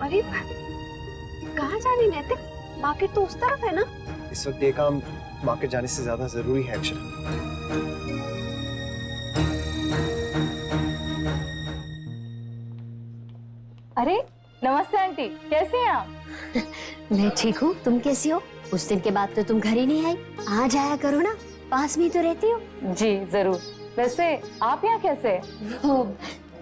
अरे कहाँ जा रही नैतिक? मार्केट तो उस तरफ है ना। इस वक्त ये काम मार्केट जाने से ज्यादा जरूरी है अक्षरा। अरे नमस्ते आंटी, कैसे हैं आप? मैं ठीक हूँ, तुम कैसी हो? उस दिन के बाद तो तुम घर ही नहीं आई। आ जाया करो ना, पास में ही तो रहती हो। जी जरूर। वैसे आप यहाँ कैसे? वो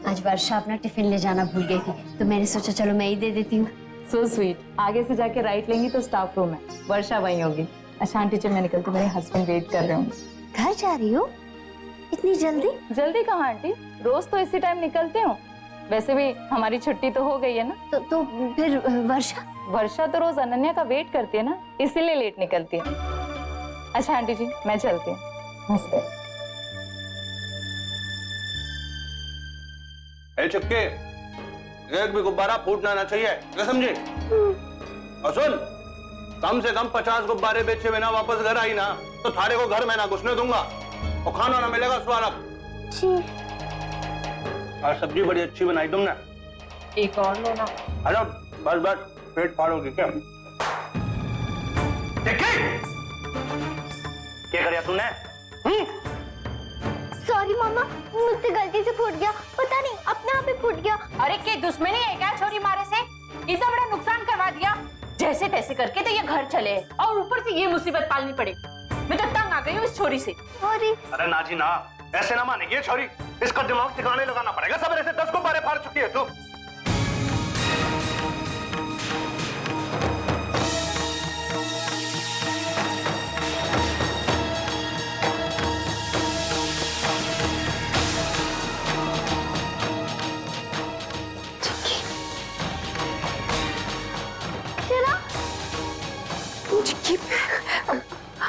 आज वर्षा अपना टिफिन ले जाना भूल गई थी, तो मैंने सोचा चलो मैं ही दे देती हूँ। So sweet. आगे से जाके राइट लेंगी तो स्टाफ रूम है, वर्षा वहीं होगी। अच्छा आंटी जब मैं निकलती, मेरे हस्बैंड वेट कर रहे होंगे। घर जा रही हो इतनी जल्दी? जल्दी कहाँ आंटी, रोज तो इसी टाइम निकलते हो। वैसे भी हमारी छुट्टी तो हो गई है ना। तो फिर वर्षा तो रोज अनन्या का वेट करती है ना, इसीलिए लेट निकलती है। अच्छा आंटी जी मैं चलती हूँ। नमस्ते। चुपके, एक भी गुब्बारा फूटना ना चाहिए, क्या समझे? और सुन, कम से कम 50 गुब्बारे बेचे बिना वापस घर आई ना तो थारे को घर में ना घुसने दूंगा और खाना ना मिलेगा स्वागत। जी। और सब्जी बड़ी अच्छी बनाई तुमने। एक और लो ना। अरे बस बस, पेट फाड़ोगी क्या? क्या कर तुमने? सॉरी मामा, मुझसे गलती से फूट गया, पता नहीं अपने आप ही फूट गया। अरे क्या दुश्मनी है क्या छोरी मारे से? इतना बड़ा नुकसान करवा दिया, जैसे तैसे करके तो ये घर चले और ऊपर से ये मुसीबत पालनी पड़ी। मैं तो तंग आ गई हूँ इस छोरी से। अरे ना जी ना, ऐसे ना मानेगी ये छोरी, इसका दिमाग ठिकाने लगाना पड़ेगा। सवेरे से 10 गुब्बारे फाड़ चुकी है तू।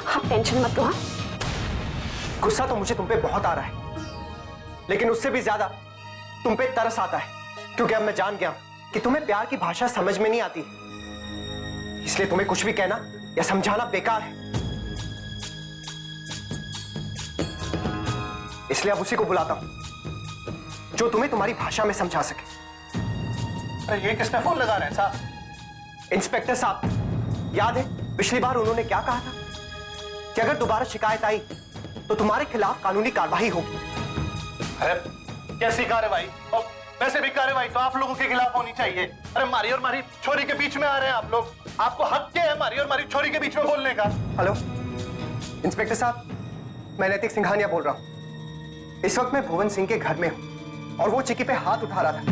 आप टेंशन मत लो। हाँ गुस्सा तो मुझे तुम पे बहुत आ रहा है, लेकिन उससे भी ज्यादा तुम पे तरस आता है, क्योंकि अब मैं जान गया कि तुम्हें प्यार की भाषा समझ में नहीं आती, इसलिए तुम्हें कुछ भी कहना या समझाना बेकार है। इसलिए अब उसी को बुलाता हूं जो तुम्हें तुम्हारी भाषा में समझा सके। अरे ये किसने फोन लगा रहे हैं साहब? इंस्पेक्टर साहब, याद है पिछली बार उन्होंने क्या कहा था कि अगर दोबारा शिकायत आई तो तुम्हारे खिलाफ कानूनी कार्रवाई होगी। अरे कैसी कार्रवाई? और वैसे भी कार्रवाई तो आप लोगों के खिलाफ होनी चाहिए। अरे मारी और मारी छोरी के बीच में आ रहे हैं आप लोग। आपको हक क्या है मारी और मारी छोरी के बीच में बोलने का? हेलो इंस्पेक्टर साहब, मैं नैतिक सिंघानिया बोल रहा हूं। इस वक्त मैं भुवन सिंह के घर में हूं और वो चिक्की पे हाथ उठा रहा था,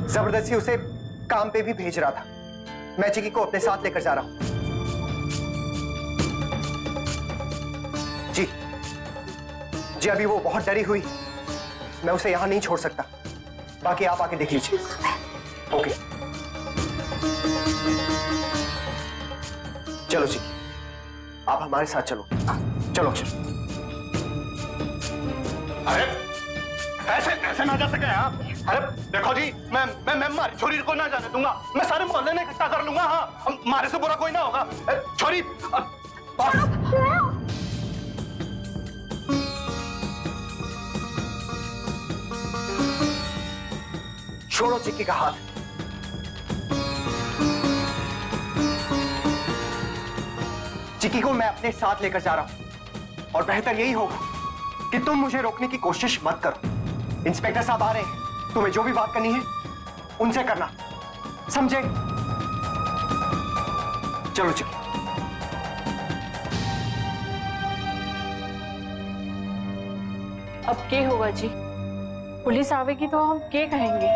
जबरदस्ती उसे काम पे भी भेज रहा था। मैं चिक्की को अपने साथ लेकर जा रहा हूं। जी जी, अभी वो बहुत डरी हुई, मैं उसे यहां नहीं छोड़ सकता। बाकी आप आके देख लीजिए। ओके चलो जी, आप हमारे साथ चलो। चलो अक्षर। अरे ऐसे ऐसे ना जा सके आप। अरे देखो जी, मैं मारी छोरी को ना जाने दूंगा। मैं सारे मोहल्ले में इकट्ठा कर लूंगा। हाँ, मारे से बुरा कोई ना होगा। छोरी बस। छोड़ो चिक्की का हाथ। चिक्की को मैं अपने साथ लेकर जा रहा हूं और बेहतर यही होगा कि तुम मुझे रोकने की कोशिश मत करो। इंस्पेक्टर साहब आ रहे हैं, तुम्हें जो भी बात करनी है उनसे करना, समझे? चलो चिक्की। अब क्या होगा जी? पुलिस आवेगी तो हम क्या कहेंगे?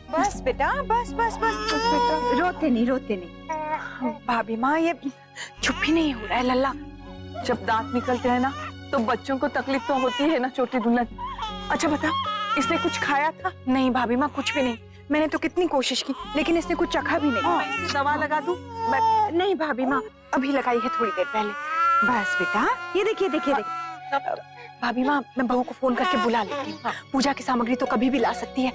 बस बेटा, बस बस बस बस बेटा, रोते नहीं रोते नहीं। भाभी माँ, ये चुप ही नहीं हो रहा है लल्ला। जब दांत निकलते हैं ना तो बच्चों को तकलीफ तो होती है ना छोटी दुल्हन। अच्छा बता, इसने कुछ खाया था? नहीं भाभी माँ, कुछ भी नहीं। मैंने तो कितनी कोशिश की लेकिन इसने कुछ चखा भी नहीं। मैं इसे दवा लगा दूं? नहीं भाभी माँ, अभी लगाई है थोड़ी देर पहले। बस बेटा, ये देखिए देखिए देखिए। भाभी माँ, मैं बहू को फोन करके बुला लेती हूँ। पूजा की सामग्री तो कभी भी ला सकती है।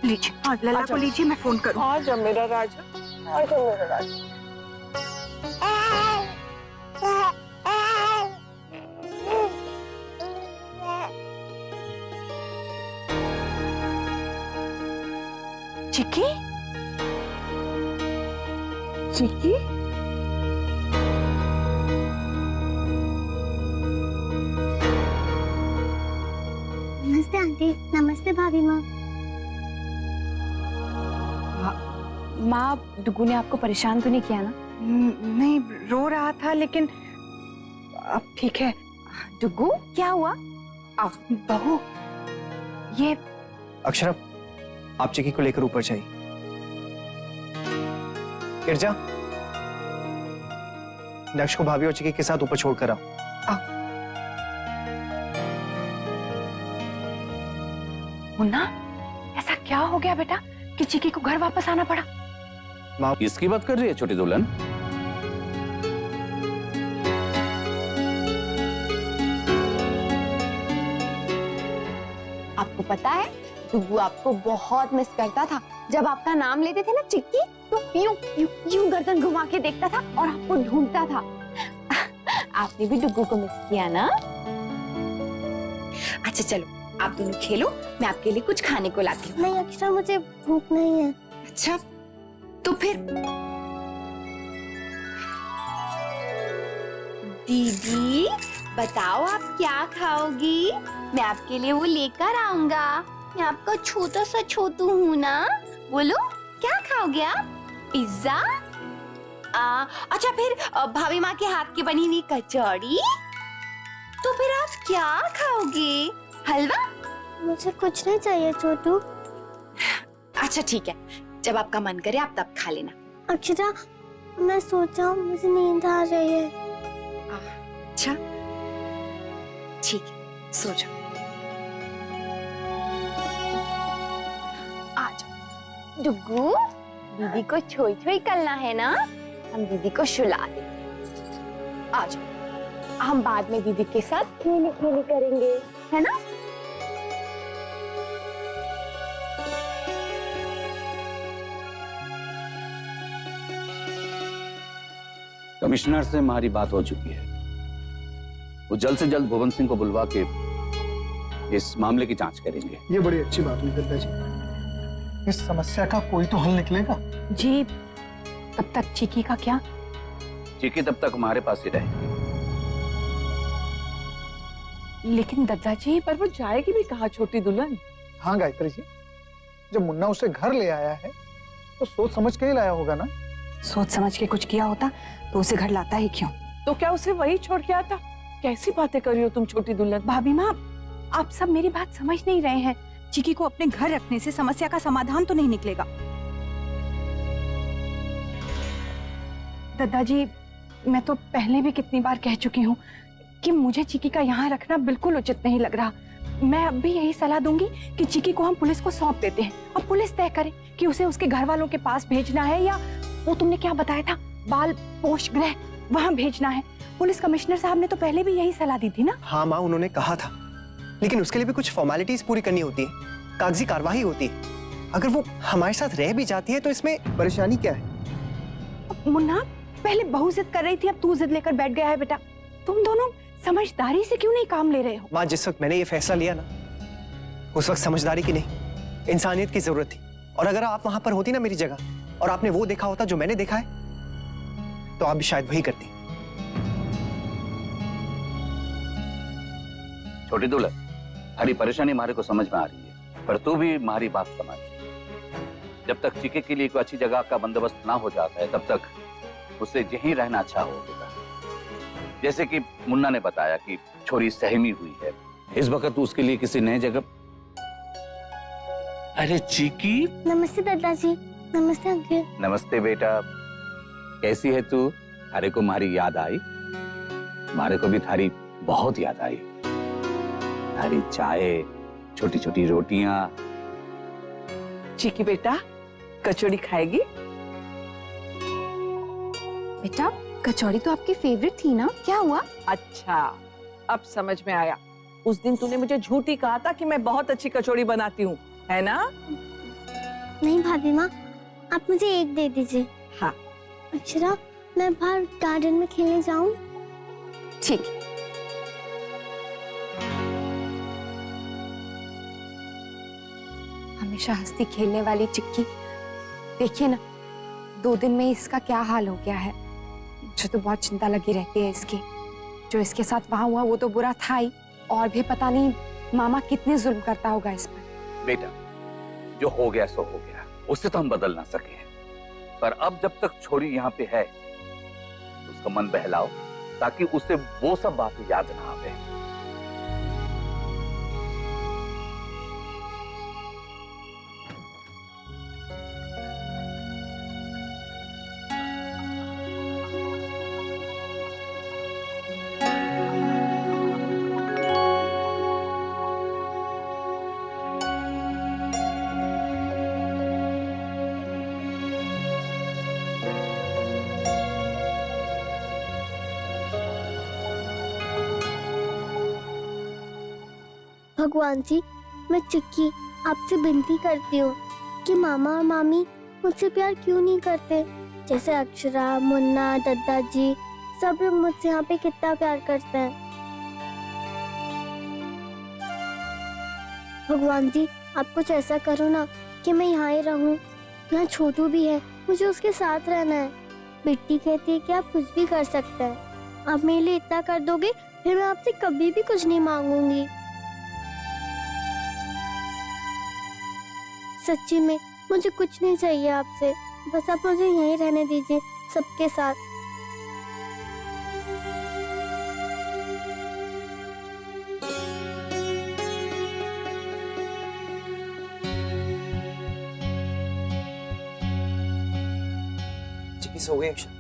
लीजिए, लल्ला को लीजिए, मैं फोन करूँ। आजा मेरा राजा, आजा मेरा राजा। चिक्की चिक्की नमस्ते आंटी। नमस्ते भाभी माँ। माँ, डुगू ने आपको परेशान तो नहीं किया ना? नहीं, रो रहा था लेकिन अब ठीक है। डुगू, क्या हुआ? बहू, ये अक्षरा, आप चिकी को लेकर ऊपर जाइए। गिरजा, नक्श को भाभी और चिकी के साथ ऊपर छोड़कर आओ। मुन्ना, ऐसा क्या हो गया बेटा कि चिक्की को घर वापस आना पड़ा? किसकी बात कर रही है छोटी दुल्हन? आपको पता है, डुगू आपको बहुत मिस करता था। जब आपका नाम लेते थे ना चिक्की, तो यूं यूं यूं गर्दन घुमा के देखता था और आपको ढूंढता था। आपने भी डुगू को मिस किया ना? अच्छा चलो, आप दोनों खेलो, मैं आपके लिए कुछ खाने को लाती हूँ। नहीं अक्षरा, मुझे भूख नहीं है। अच्छा, तो फिर दीदी बताओ आप क्या खाओगी? मैं आपके लिए वो लेकर आऊंगा। मैं आपका छोटा सा छोटू हूँ ना। बोलो, क्या खाओगे आप? पिज्जा? अच्छा फिर भाभी माँ के हाथ की बनी हुई कचौड़ी? तो फिर आप क्या खाओगे? हलवा? मुझे कुछ नहीं चाहिए छोटू। अच्छा ठीक है, जब आपका मन करे आप तब खा लेना। अक्षरा, मैं सोचा हूँ, मुझे नींद आ रही है। अच्छा ठीक है, सो जाओ। आ जाओ डुगू, दीदी को छोई छोई करना है ना, हम दीदी को सुला दे। आ जाओ, हम बाद में दीदी के साथ खेली खेली करेंगे, है ना? कमिश्नर से हमारी बात हो चुकी है। वो जल्द से जल्द भुवन सिंह को बुलवा के इस मामले की जांच करेंगे। ये बड़ी अच्छी बात हुई दद्दा जी। इस समस्या का कोई तो हल निकलेगा। जी, तब तक चिक्की का क्या? चिक्की तब तक हमारे पास ही रहेगी। लेकिन दद्दा जी, पर वो जाएगी भी कहाँ छोटी दुल्हन? हाँ गायत्री जी, जब मुन्ना उसे घर ले आया है तो सोच समझ के ही लाया होगा ना। सोच समझ के कुछ किया होता तो उसे घर लाता ही क्यों? तो क्या उसे वही छोड़ के आता? कैसी बातें कर रही हो तुम छोटी दुल्हन? भाभी माँ, आप सब मेरी बात समझ नहीं रहे हैं। चिक्की को अपने घर रखने से समस्या का समाधान तो नहीं निकलेगा। दादा जी, मैं तो पहले भी कितनी बार कह चुकी हूँ कि मुझे चिक्की का यहाँ रखना बिल्कुल उचित नहीं लग रहा। मैं अब भी यही सलाह दूंगी कि चिक्की को हम पुलिस को सौंप देते हैं और पुलिस तय करे कि उसे उसके घर वालों के पास भेजना है या वो तुमने क्या बताया था, बाल पोष गृह, वहां भेजना है। पुलिस कमिश्नर साहब ने तो पहले भी यही सलाह दी थी ना। हाँ माँ, उन्होंने कहा था, लेकिन उसके लिए भी कुछ फॉर्मेलिटीज पूरी करनी होती है, कागजी कार्रवाई होती है। अगर वो हमारे साथ रह भी जाती है तो इसमें परेशानी क्या है? मुन्ना, पहले बहू जिद कर रही थी, अब तू जिद लेकर बैठ गया है। बेटा, तुम दोनों समझदारी से क्यों नहीं काम ले रहे हो? माँ, जिस वक्त मैंने ये फैसला लिया ना, उस वक्त समझदारी की नहीं, इंसानियत की जरूरत थी। और अगर आप वहां पर होती ना मेरी जगह, और आपने वो देखा होता जो मैंने देखा है, तो आप भी शायद वही करती। छोटी दुल्हन, हमारी परेशानी हमारे को समझ में आ रही है, पर तू भी हमारी बात समझ। जब तक चिक्की के लिए कोई अच्छी जगह का बंदोबस्त ना हो जाता है, तब तक उसे यहीं रहना अच्छा होगा। जैसे कि मुन्ना ने बताया कि छोरी सहमी हुई है, इस वक्त उसके लिए किसी नए जगह। अरे चिक्की, नमस्ते दादाजी। नमस्ते अंकल। नमस्ते बेटा, कैसी है तू? थारे को हमारी याद आई? हमारे को भी थारी बहुत याद आई। थारी चाय, छोटी छोटी रोटियां। चिक्की बेटा, कचौड़ी खाएगी? बेटा, कचौड़ी तो आपकी फेवरेट थी ना, क्या हुआ? अच्छा, अब समझ में आया। उस दिन तूने मुझे झूठ ही कहा था कि मैं बहुत अच्छी कचौड़ी बनाती हूँ, है ना? नहीं भाभी माँ, आप मुझे एक दे दीजिए। हाँ। अक्षरा, मैं बाहर गार्डन में खेलने जाऊं? ठीक है। हमेशा हंसती खेलने वाली चिक्की देखिए ना, 2 दिन में इसका क्या हाल हो गया है। मुझे तो बहुत चिंता लगी रहती है इसकी। जो इसके साथ वहां हुआ वो तो बुरा था ही, और भी पता नहीं मामा कितने जुल्म करता होगा इस पर। बेटा, जो हो गया सो हो गया, उससे तो हम बदल ना सके, पर अब जब तक छोरी यहाँ पे है तो उसका मन बहलाओ, ताकि उसे वो सब बातें याद ना आवे। भगवान जी, मैं चिक्की आपसे विनती करती हूँ कि मामा और मामी मुझसे प्यार क्यों नहीं करते, जैसे अक्षरा, मुन्ना, दद्दा जी सब लोग मुझसे यहाँ पे कितना प्यार करते हैं। भगवान जी, आप कुछ ऐसा करो ना कि मैं यहाँ ही रहूँ। यहाँ छोटू भी है, मुझे उसके साथ रहना है। बिट्टी कहती है कि आप कुछ भी कर सकते हैं। आप मेरे लिए इतना कर दोगे, फिर मैं आपसे कभी भी कुछ नहीं मांगूंगी। सच्ची में मुझे कुछ नहीं चाहिए आपसे, बस आप मुझे यहीं रहने दीजिए सबके साथ। चिक्की सो गई अक्षरा?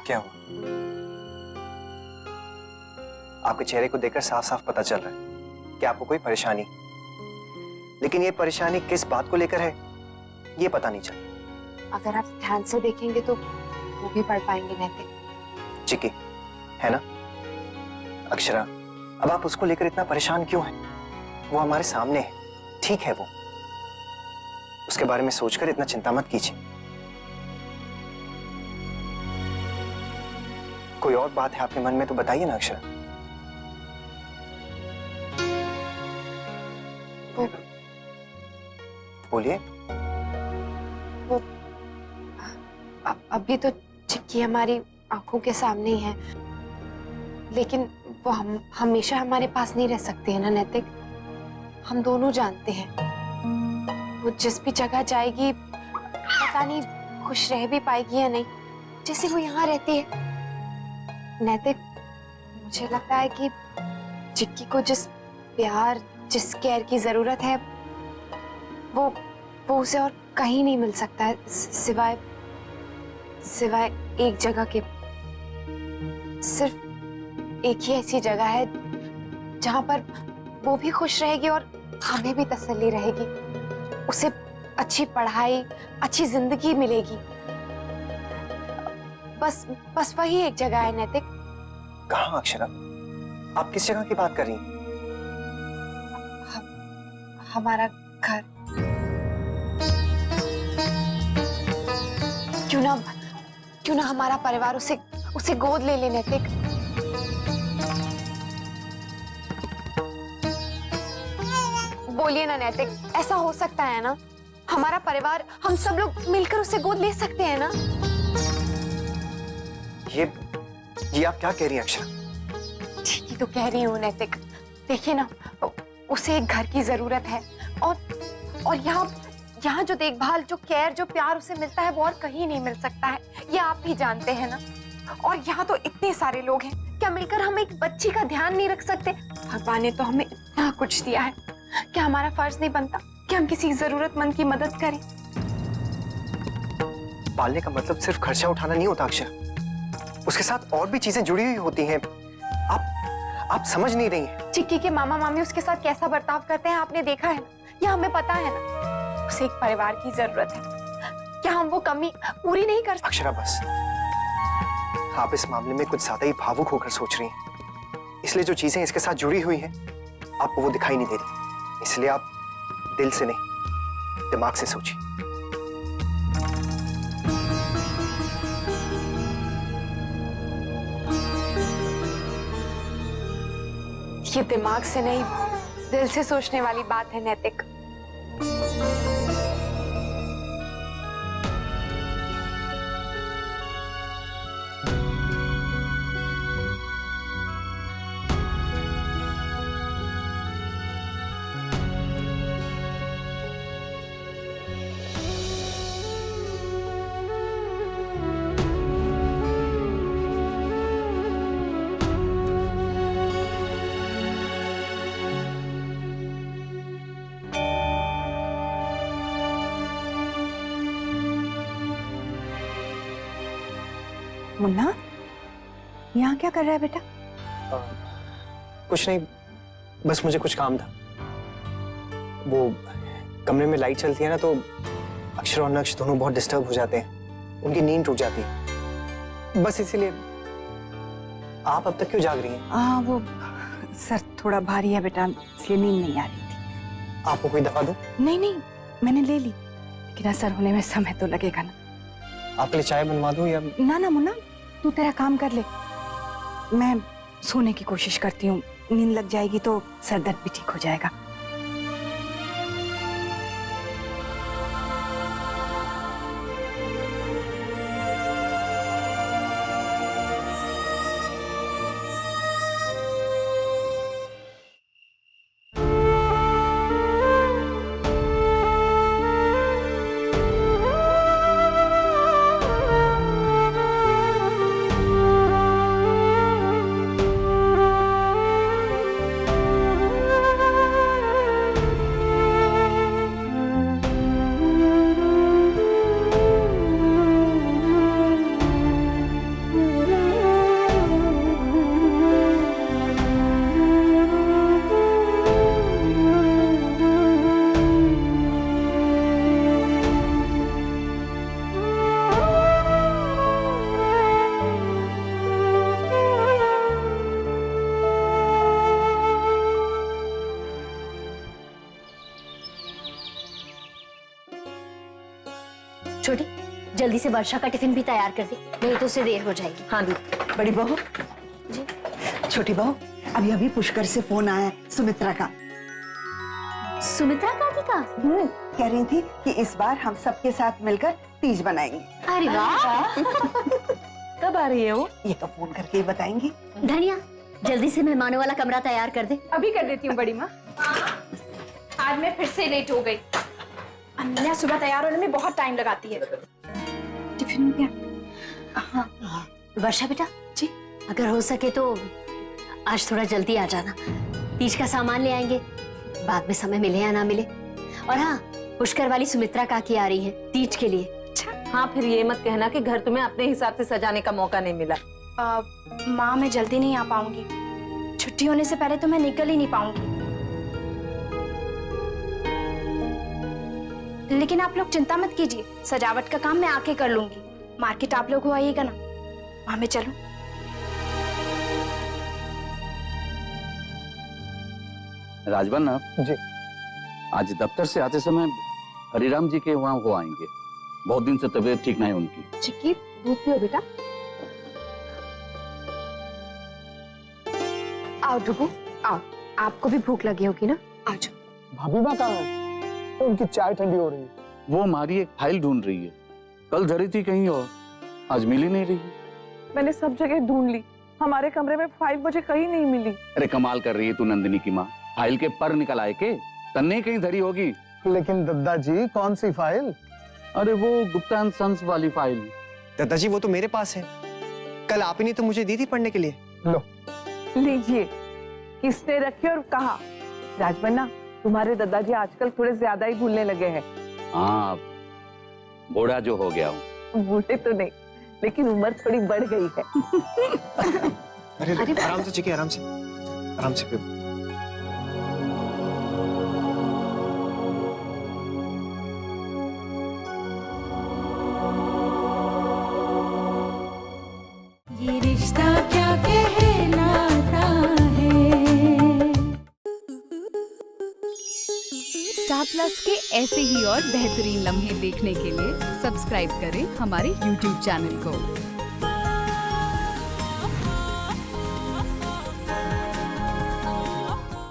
क्या हुआ? आपके चेहरे को देखकर साफ साफ पता चल रहा है कि आपको कोई परेशानी, लेकिन ये परेशानी किस बात को लेकर है ये पता नहीं चल रहा। अगर आप ध्यान से देखेंगे तो वो भी पढ़ पाएंगे नैतिक। चिक्की, है ना? अक्षरा, अब आप उसको लेकर इतना परेशान क्यों हैं? वो हमारे सामने है, ठीक है वो। उसके बारे में सोचकर इतना चिंता मत कीजिए। कोई और बात है आपके मन में तो बताइए ना अक्षरा। बोलिए। वो अभी तो चिक्की हमारी आंखों के सामने ही है, लेकिन वो हमेशा हमारे पास नहीं रह सकते हैं ना नैतिक। हम दोनों जानते हैं वो जिस भी जगह जाएगी पता नहीं खुश रह भी पाएगी या नहीं, जैसे वो यहाँ रहती है। नैतिक, मुझे लगता है कि चिक्की को जिस प्यार, जिस केयर की जरूरत है वो उसे और कहीं नहीं मिल सकता है, सिवाय एक जगह के। सिर्फ एक ही ऐसी जगह है जहां पर वो भी खुश रहेगी और हमें भी तसल्ली रहेगी। उसे अच्छी पढ़ाई, अच्छी जिंदगी मिलेगी। बस वही एक जगह है नैतिक। कहाँ अक्षरा? आप किस जगह की बात कर रही हैं? हमारा घर। क्यों ना हमारा परिवार उसे गोद ले नैतिक। बोलिए ना नैतिक, ऐसा हो सकता है ना? हमारा परिवार, हम सब लोग मिलकर उसे गोद ले सकते हैं ना? ये आप क्या कह रही हैं अक्षरा? ठीक ही तो कह रही हूँ नैतिक। देखिए ना, उसे एक घर की जरूरत है, और यहाँ जो देखभाल, जो केयर, जो प्यार उसे मिलता है वो और कहीं नहीं मिल सकता है। ये आप भी जानते हैं ना। और यहाँ तो इतने सारे लोग हैं, क्या मिलकर हम एक बच्ची का ध्यान नहीं रख सकते? भगवान ने तो हमें इतना कुछ दिया है, क्या हमारा फर्ज नहीं बनता कि हम किसी जरूरतमंद की मदद करें? पालने का मतलब सिर्फ खर्चा उठाना नहीं होता अक्षरा, उसके साथ और भी चीजें जुड़ी हुई होती हैं। आप समझ नहीं रही हैं। चिक्की के मामा मामी उसके साथ कैसा बर्ताव करते हैं आपने देखा है ना, या हमें पता है ना? उसे एक परिवार की जरूरत है, क्या हम वो कमी पूरी नहीं कर सकते? अक्षरा, बस आप इस मामले में कुछ ज्यादा ही भावुक होकर सोच रही हैं, इसलिए जो चीजें इसके साथ जुड़ी हुई हैं आपको वो दिखाई नहीं दे रही। इसलिए आप दिल से नहीं, दिमाग से सोचिए। ये दिमाग से नहीं, दिल से सोचने वाली बात है नैतिक। मुन्ना, यहाँ क्या कर रहा है बेटा? कुछ नहीं, बस मुझे कुछ काम था। वो कमरे में लाइट चलती है ना, तो अक्षर और नक्श दोनों बहुत डिस्टर्ब हो जाते हैं, उनकी नींद टूट जाती है, बस इसीलिए। आप अब तक क्यों जाग रही हैं? वो सर थोड़ा भारी है बेटा, इसलिए नींद नहीं आ रही थी। आपको कोई दवा दूं? नहीं नहीं, मैंने ले ली, लेकिन असर होने में समय तो लगेगा ना। आपके लिए चाय बनवा दूं या? ना ना मुन्ना, तू तेरा काम कर ले, मैं सोने की कोशिश करती हूँ। नींद लग जाएगी तो सर दर्द भी ठीक हो जाएगा। छोटी, जल्दी से वर्षा का टिफिन भी तैयार कर दे, नहीं तो उसे देर हो जाएगी। हाँ दी। बड़ी बहू जी। छोटी बहू, अभी अभी पुष्कर से फोन आया है सुमित्रा का। सुमित्रा काकी का? कह रही थी कि इस बार हम सबके साथ मिलकर तीज बनाएंगे। अरे वाह! कब आ रही है वो? ये तो फोन करके ही बताएंगी। धनिया, जल्दी से मेहमानों वाला कमरा तैयार कर दे। अभी कर देती हूँ बड़ी माँ। आज मैं फिर से लेट हो गई। अमीना सुबह तैयार होने में बहुत टाइम लगाती है। टिफिन हो गया? हाँ। वर्षा बेटा जी, अगर हो सके तो आज थोड़ा जल्दी आ जाना, तीज का सामान ले आएंगे, बाद में समय मिले या ना मिले। और हाँ, पुष्कर वाली सुमित्रा काकी आ रही है तीज के लिए। अच्छा। हाँ, फिर ये मत कहना कि घर तुम्हें अपने हिसाब से सजाने का मौका नहीं मिला। माँ, मैं जल्दी नहीं आ पाऊंगी, छुट्टी होने से पहले तो मैं निकल ही नहीं पाऊंगी। लेकिन आप लोग चिंता मत कीजिए, सजावट का काम मैं आके कर लूंगी। मार्केट आप लोग हो आइएगा ना, वहां मैं चलूं। राजवन ना जी, आज दफ्तर से आते समय हरिराम जी के वहाँ वो आएंगे। बहुत दिन से तबीयत ठीक नहीं उनकी। चिक्की, दूध पियो बेटा। आओ ढुकू, आओ। आपको भी भूख लगी होगी ना, आ जाओ। भाभी माँ कहाँ है? तो उनकी चाय ठंडी हो रही है। वो हमारी एक फाइल ढूंढ रही है, कल धरी थी कहीं और आज मिल ही नहीं रही। मैंने सब जगह ढूंढ ली, हमारे कमरे में फाइल मुझे कहीं नहीं मिली। अरे कमाल कर रही है तू नंदिनी की माँ, फाइल के पर निकल आए के तन्ने कहीं धरी होगी। लेकिन दादाजी, कौन सी फाइल? अरे वो गुप्ता एंड सन्स वाली फाइल। दादाजी वो तो मेरे पास है, कल आप ही ने तो मुझे दी थी पढ़ने के लिए। लो लीजिए। किसने रखी और कहा? राजबन्ना, तुम्हारे दादाजी आजकल थोड़े ज्यादा ही भूलने लगे हैं। हाँ, बूढ़ा जो हो गया हूँ। बूढ़े तो नहीं, लेकिन उम्र थोड़ी बढ़ गई है। अरे आराम से चिकी, आराम से, आराम से पियो। स्टार प्लस के ऐसे ही और बेहतरीन लम्हे देखने के लिए सब्सक्राइब करें हमारे YouTube चैनल को।